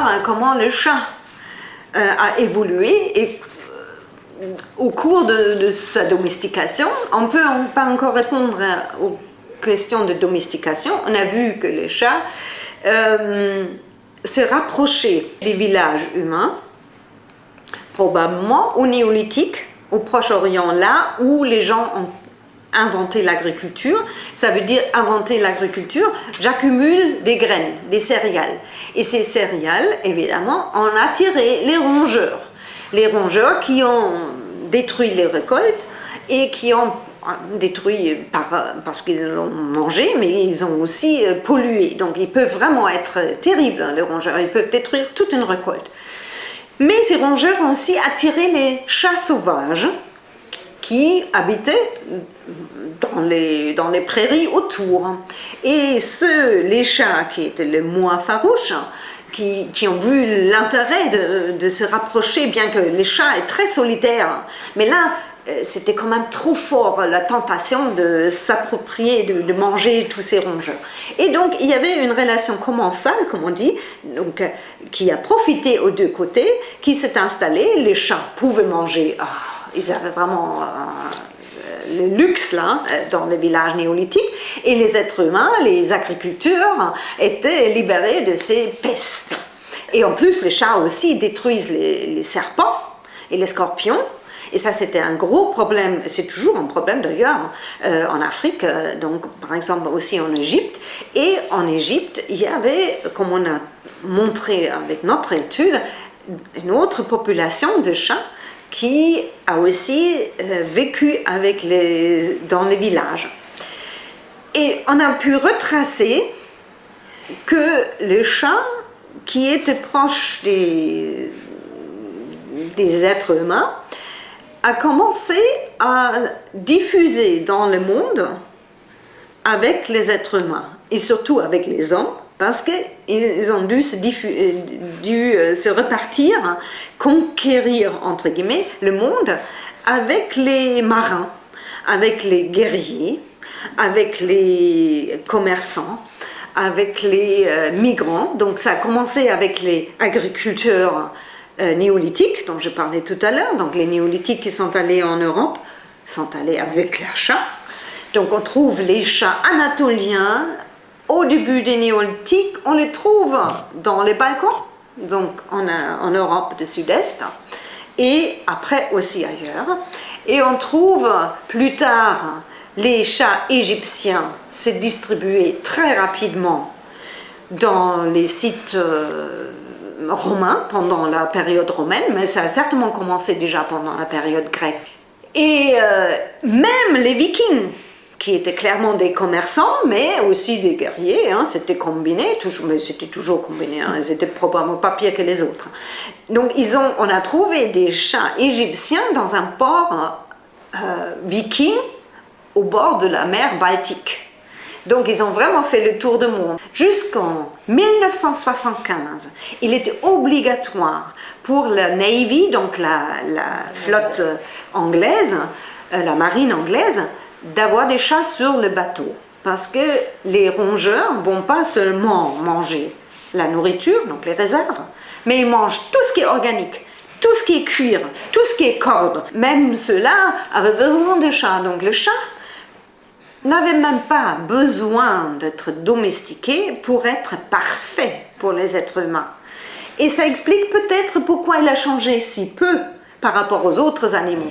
voir comment le chat a évolué et au cours de sa domestication. On ne peut pas encore répondre aux questions de domestication. On a vu que les chats se rapprochaient des villages humains, probablement au néolithique, au Proche-Orient, là où les gens ont inventé l'agriculture. Ça veut dire inventer l'agriculture, j'accumule des graines, des céréales. Et ces céréales, évidemment, ont attiré les rongeurs. Les rongeurs qui ont détruit les récoltes et qui ont détruit parce qu'ils l'ont mangé, mais ils ont aussi pollué. Donc ils peuvent vraiment être terribles, les rongeurs. Ils peuvent détruire toute une récolte. Mais ces rongeurs ont aussi attiré les chats sauvages qui habitaient dans les prairies autour. Et les chats qui étaient les moins farouches, qui ont vu l'intérêt de se rapprocher, bien que les chats est très solitaires. Mais là, c'était quand même trop fort, la tentation de s'approprier, de manger tous ces rongeurs. Et donc, il y avait une relation commensale, comme on dit, donc, qui a profité aux deux côtés, qui s'est installée. Les chats pouvaient manger, ils avaient vraiment le luxe là, dans les villages néolithiques, et les êtres humains, les agriculteurs, étaient libérés de ces pestes. Et en plus, les chats aussi détruisent les serpents et les scorpions. Et ça, c'était un gros problème, c'est toujours un problème d'ailleurs en Afrique, donc par exemple aussi en Égypte. Et en Égypte, il y avait, comme on a montré avec notre étude, une autre population de chats qui a aussi vécu dans les villages. Et on a pu retracer que les chats qui étaient proches des êtres humains a commencé à diffuser dans le monde avec les êtres humains et surtout avec les hommes, parce qu'ils ont dû se repartir, conquérir entre guillemets le monde avec les marins, avec les guerriers, avec les commerçants, avec les migrants. Donc ça a commencé avec les agriculteurs néolithiques dont je parlais tout à l'heure. Donc les néolithiques qui sont allés en Europe sont allés avec leurs chats. Donc on trouve les chats anatoliens au début des néolithiques, on les trouve dans les Balkans, donc en Europe du Sud-Est, et après aussi ailleurs. Et on trouve plus tard les chats égyptiens se distribuer très rapidement dans les sites romains pendant la période romaine, mais ça a certainement commencé déjà pendant la période grecque. Et même les Vikings, qui étaient clairement des commerçants, mais aussi des guerriers, hein, c'était combiné, mais c'était toujours combiné, hein, ils étaient probablement pas pires que les autres. Donc on a trouvé des chats égyptiens dans un port viking au bord de la mer Baltique. Donc ils ont vraiment fait le tour du monde. Jusqu'en 1975, il était obligatoire pour la Navy, donc la flotte anglaise, la marine anglaise, d'avoir des chats sur le bateau. Parce que les rongeurs ne vont pas seulement manger la nourriture, donc les réserves, mais ils mangent tout ce qui est organique, tout ce qui est cuir, tout ce qui est corde. Même ceux-là avaient besoin de chats. Donc le chat n'avait même pas besoin d'être domestiqué pour être parfait pour les êtres humains. Et ça explique peut-être pourquoi il a changé si peu par rapport aux autres animaux.